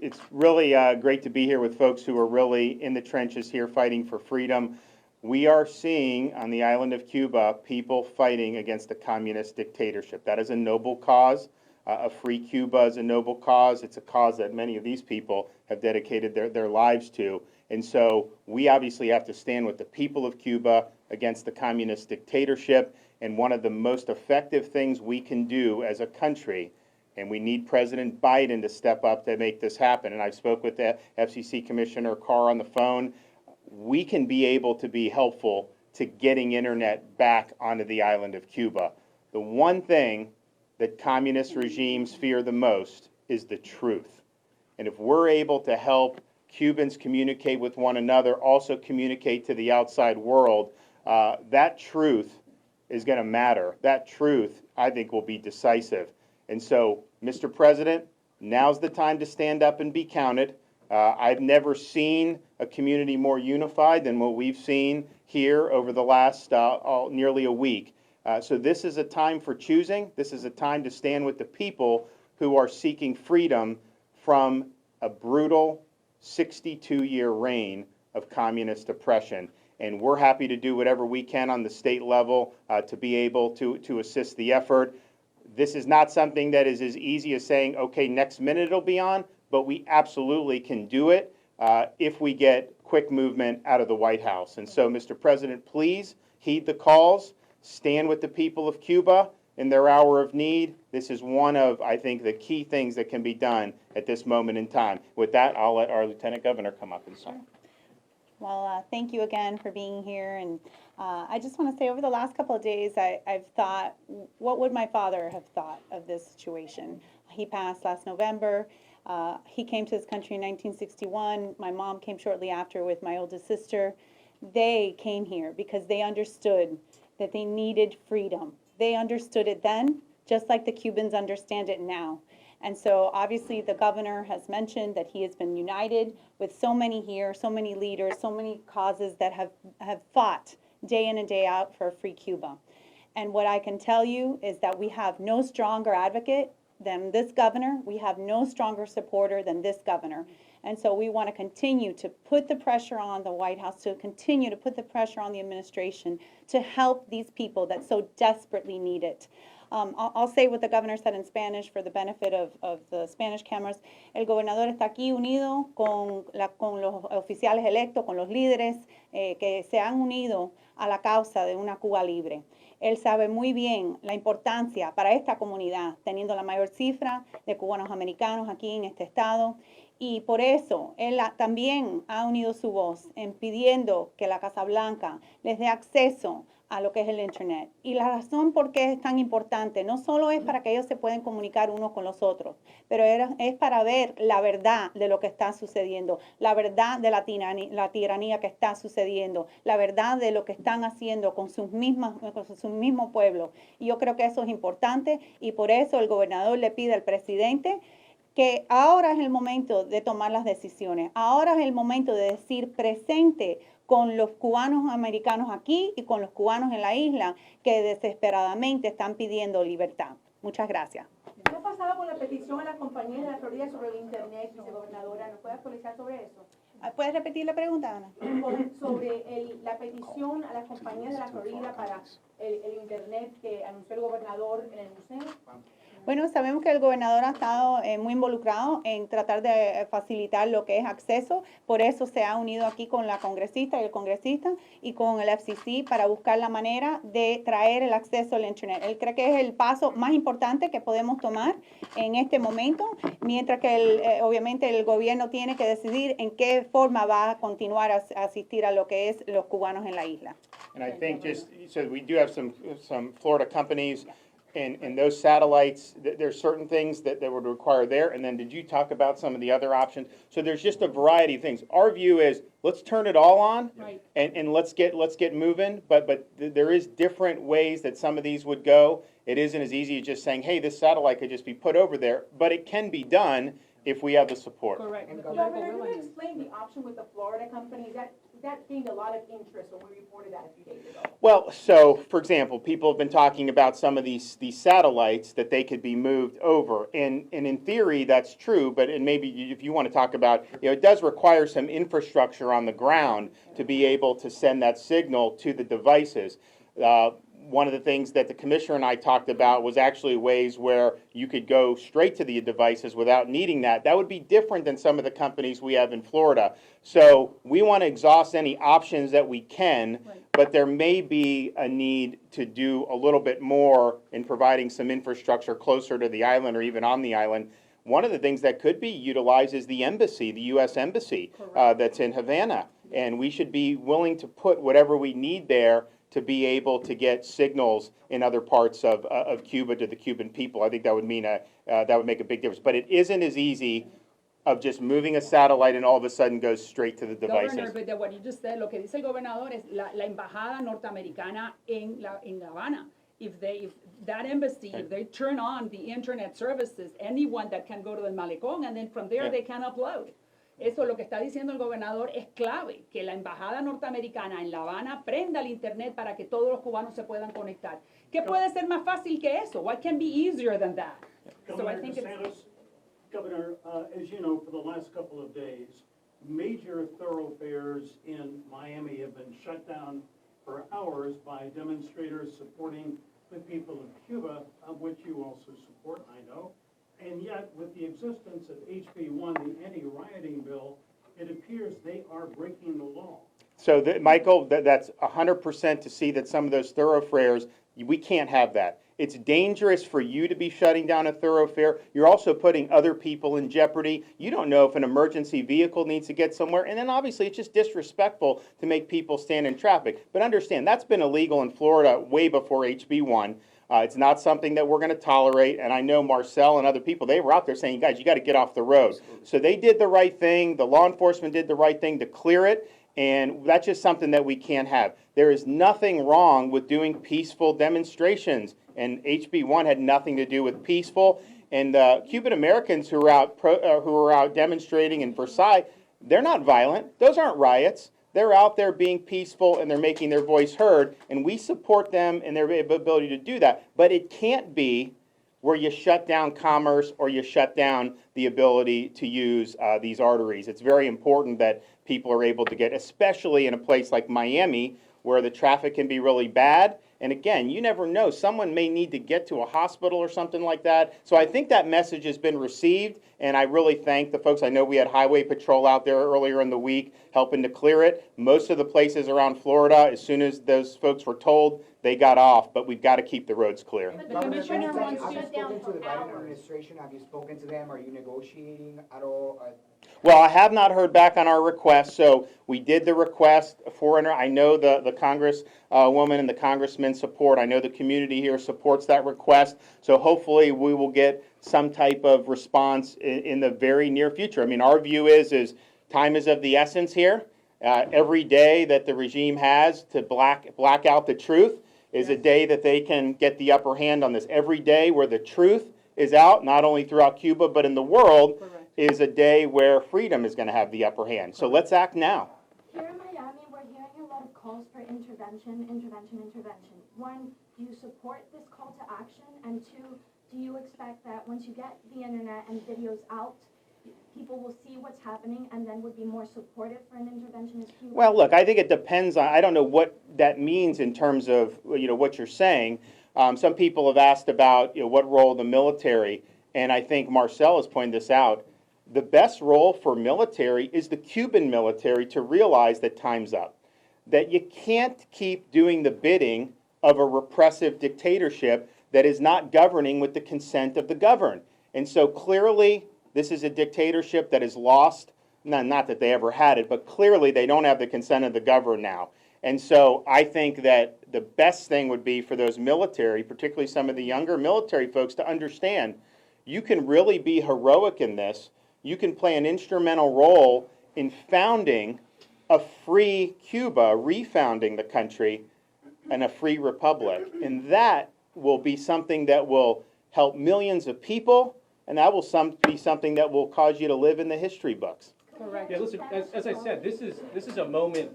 it's really great to be here with folks who are really in the trenches here fighting for freedom. We are seeing on the island of Cuba people fighting against a communist dictatorship. That is a noble cause. A free Cuba is a noble cause. It's a cause that many of these people have dedicated their lives to. And so we obviously have to stand with the people of Cuba against the communist dictatorship. And one of the most effective things we can do as a country, and we need President Biden to step up to make this happen. And I spoke with the FCC Commissioner Carr on the phone. We can be able to be helpful to getting internet back onto the island of Cuba. The one thing that communist regimes fear the most is the truth. And if we're able to help Cubans communicate with one another, also communicate to the outside world, that truth is going to matter. That truth, I think, will be decisive. And so, Mr. President, now's the time to stand up and be counted. I've never seen a community more unified than what we've seen here over the last nearly a week. So this is a time for choosing. This is a time to stand with the people who are seeking freedom from a brutal 62-year reign of communist oppression. And we're happy to do whatever we can on the state level to be able to assist the effort. This is not something that is as easy as saying, okay, next minute it'll be on, but we absolutely can do it if we get quick movement out of the White House. And so, Mr. President, please heed the calls. Stand with the people of Cuba in their hour of need. This is one of, I think, the key things that can be done at this moment in time. With that, I'll let our Lieutenant Governor come up and sign. Well, thank you again for being here. And I just want to say over the last couple of days, I've thought, what would my father have thought of this situation? He passed last November. He came to this country in 1961. My mom came shortly after with my oldest sister. They came here because they understood that they needed freedom. They understood it then, just like the Cubans understand it now. And so obviously the governor has mentioned that he has been united with so many here, so many leaders, so many causes that have fought day in and day out for a free Cuba. And what I can tell you is that we have no stronger advocate than this governor. We have no stronger supporter than this governor. And so we want to continue to put the pressure on the White House, to continue to put the pressure on the administration to help these people that so desperately need it. I'll say what the governor said in Spanish for the benefit of the Spanish cameras. El gobernador está aquí unido con los oficiales electos, con los líderes que se han unido a la causa de una Cuba libre. Él sabe muy bien la importancia para esta comunidad, teniendo la mayor cifra de cubanos americanos aquí en este estado. Y por eso él también ha unido su voz en pidiendo que la Casa Blanca les dé acceso a lo que es el Internet. Y la razón por qué es tan importante no solo es para que ellos se puedan comunicar unos con los otros, pero es para ver la verdad de lo que está sucediendo, la verdad de la tiranía que está sucediendo, la verdad de lo que están haciendo con su mismo pueblo. Y yo creo que eso es importante y por eso el gobernador le pide al presidente que ahora es el momento de tomar las decisiones, ahora es el momento de decir presente con los cubanos americanos aquí y con los cubanos en la isla que desesperadamente están pidiendo libertad. Muchas gracias. ¿Qué ha pasado con la petición a las compañías de la Florida sobre el Internet, vicegobernadora? ¿Nos puede actualizar sobre eso? ¿Puedes repetir la pregunta, Ana? Sobre la petición a las compañías de la Florida para el Internet que anunció el gobernador en el museo. Bueno, sabemos que el gobernador ha estado muy involucrado en tratar de facilitar lo que es acceso, por eso se ha unido aquí con la congresista y el congresista y con el FCC para buscar la manera de traer el acceso al Internet. Él cree que es el paso más importante que podemos tomar en este momento, mientras que obviamente el gobierno tiene que decidir en qué forma va a continuar a asistir a lo que es los cubanos en la isla. And I think just, so we do have some Florida companies. And those satellites, there's certain things that would require there. And then did you talk about some of the other options? So there's just a variety of things. Our view is let's turn it all on and let's get moving. But there is different ways that some of these would go. It isn't as easy as just saying, hey, this satellite could just be put over there. But it can be done. if we have the support. Correct. And The Governor, political Governor, will can you and- explain the option with the Florida companies? That gained a lot of interest when we reported that a few days ago. Well, so, for example, people have been talking about some of these satellites that they could be moved over. And in theory, that's true, but and maybe if you want to talk about, it does require some infrastructure on the ground to be able to send that signal to the devices. One of the things that the commissioner and I talked about was actually ways where you could go straight to the devices without needing that. That would be different than some of the companies we have in Florida. So we want to exhaust any options that we can, but there may be a need to do a little bit more in providing some infrastructure closer to the island or even on the island. One of the things that could be utilized is the embassy, the U.S. Embassy that's in Havana. And we should be willing to put whatever we need there to be able to get signals in other parts of Cuba to the Cuban people. I think that would mean that would make a big difference. But it isn't as easy of just moving a satellite and all of a sudden goes straight to the devices. Governor, but what you just said, lo que dice el gobernador es la embajada norteamericana en La Habana. If that embassy, if they turn on the internet services, anyone that can go to the malecón, and then from there they can upload. Eso lo que está diciendo el gobernador es clave, que la embajada norteamericana en La Habana prenda el internet para que todos los cubanos se puedan conectar. ¿Qué puede ser más fácil que eso? What can be easier than that? So I Governor think DeSantis, Governor, as you know, for the last couple of days, major thoroughfares in Miami have been shut down for hours by demonstrators supporting the people of Cuba, of which you also support, I know. And yet, with the existence of HB1, the anti-rioting bill, it appears they are breaking the law. So, Michael, that's 100% to see that some of those thoroughfares, we can't have that. It's dangerous for you to be shutting down a thoroughfare. You're also putting other people in jeopardy. You don't know if an emergency vehicle needs to get somewhere. And then obviously it's just disrespectful to make people stand in traffic. But understand, that's been illegal in Florida way before HB1. It's not something that we're going to tolerate, and I know Marcel and other people, they were out there saying, guys, you got to get off the road. So they did the right thing, the law enforcement did the right thing to clear it, and that's just something that we can't have. There is nothing wrong with doing peaceful demonstrations, and HB1 had nothing to do with peaceful. And Cuban Americans who are out demonstrating in Versailles, they're not violent. Those aren't riots. They're out there being peaceful and they're making their voice heard, and we support them and their ability to do that. But it can't be where you shut down commerce or you shut down the ability to use these arteries. It's very important that people are able to get, especially in a place like Miami, where the traffic can be really bad. And again, you never know. Someone may need to get to a hospital or something like that. So I think that message has been received, and I really thank the folks. I know we had Highway Patrol out there earlier in the week helping to clear it. Most of the places around Florida, as soon as those folks were told, they got off, but we've got to keep the roads clear. But the Governor, commissioner have wants you to shut down spoken to for the Biden hours. administration? Have you spoken to them? Are you negotiating at all? Well, I have not heard back on our request, so we did the request for, I know the Congresswoman and the Congressman support. I know the community here supports that request, so hopefully we will get some type of response in the very near future. I mean, our view is time is of the essence here. Every day that the regime has to black out the truth is a day that they can get the upper hand on this. Every day where the truth is out, not only throughout Cuba, but in the world, is a day where freedom is going to have the upper hand. So let's act now. Here in Miami, we're hearing a lot of calls for intervention. One, do you support this call to action? And two, do you expect that once you get the internet and videos out, people will see what's happening and then would be more supportive for an intervention as Cuba? Well, look, I think it depends on, I don't know what that means in terms of, what you're saying. Some people have asked about, what role the military, and I think Marcel has pointed this out. The best role for military is the Cuban military to realize that time's up. That you can't keep doing the bidding of a repressive dictatorship that is not governing with the consent of the governed. And so clearly, this is a dictatorship that is lost. Not that they ever had it, but clearly they don't have the consent of the governed now. And so I think that the best thing would be for those military, particularly some of the younger military folks, to understand you can really be heroic in this. You can play an instrumental role in founding a free Cuba, refounding the country, and a free republic. And that will be something that will help millions of people, And that will be something that will cause you to live in the history books. Correct. Yeah, listen, as I said, this is a moment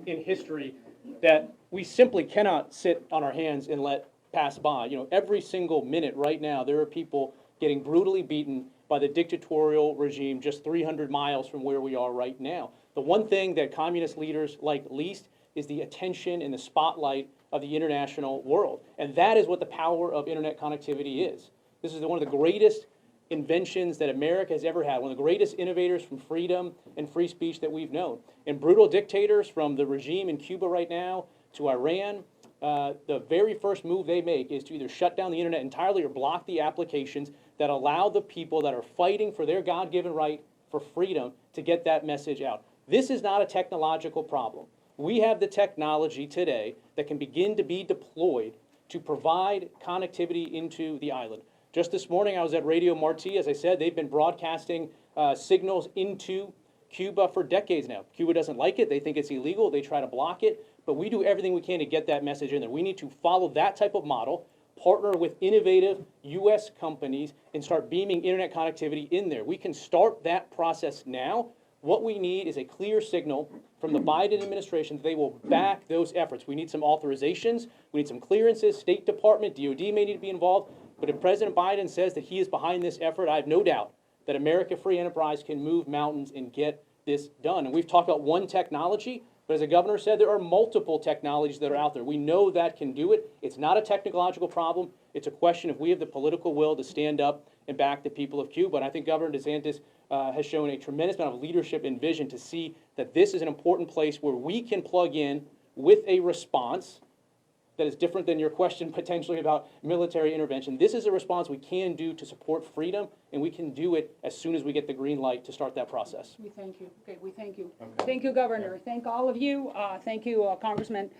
in history that we simply cannot sit on our hands and let pass by. You know, every single minute right now, there are people getting brutally beaten by the dictatorial regime just 300 miles from where we are right now. The one thing that communist leaders like least is the attention and the spotlight of the international world. And that is what the power of internet connectivity is. This is one of the greatest inventions that America has ever had, one of the greatest innovators from freedom and free speech that we've known. And brutal dictators, from the regime in Cuba right now to Iran, the very first move they make is to either shut down the internet entirely or block the applications that allow the people that are fighting for their God-given right for freedom to get that message out. This is not a technological problem. We have the technology today that can begin to be deployed to provide connectivity into the island. Just this morning, I was at Radio Marti. As I said, they've been broadcasting signals into Cuba for decades now. Cuba doesn't like it. They think it's illegal. They try to block it. But we do everything we can to get that message in there. We need to follow that type of model, partner with innovative U.S. companies, and start beaming internet connectivity in there. We can start that process now. What we need is a clear signal from the Biden administration that they will back those efforts. We need some authorizations. We need some clearances. State Department, DOD may need to be involved. But if President Biden says that he is behind this effort, I have no doubt that America Free Enterprise can move mountains and get this done. And we've talked about one technology, but as the governor said, there are multiple technologies that are out there. We know that can do it. It's not a technological problem. It's a question if we have the political will to stand up and back the people of Cuba. And I think Governor DeSantis has shown a tremendous amount of leadership and vision to see that this is an important place where we can plug in with a response that is different than your question potentially about military intervention. This is a response we can do to support freedom, and we can do it as soon as we get the green light to start that process. We thank you. Okay, we thank you. Okay. Thank you, Governor. Thank all of you. Thank you, Congressman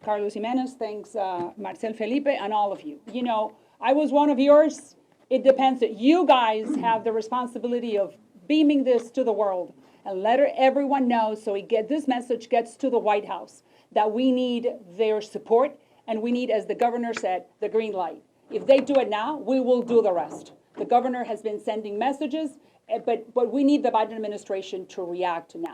Carlos Jimenez. Thanks, Marcel Felipe, and all of you. You know, I was one of yours. It depends that you guys have the responsibility of beaming this to the world and let everyone know so this message gets to the White House that we need their support and we need, as the governor said, the green light. If they do it now, we will do the rest. The governor has been sending messages, but we need the Biden administration to react now.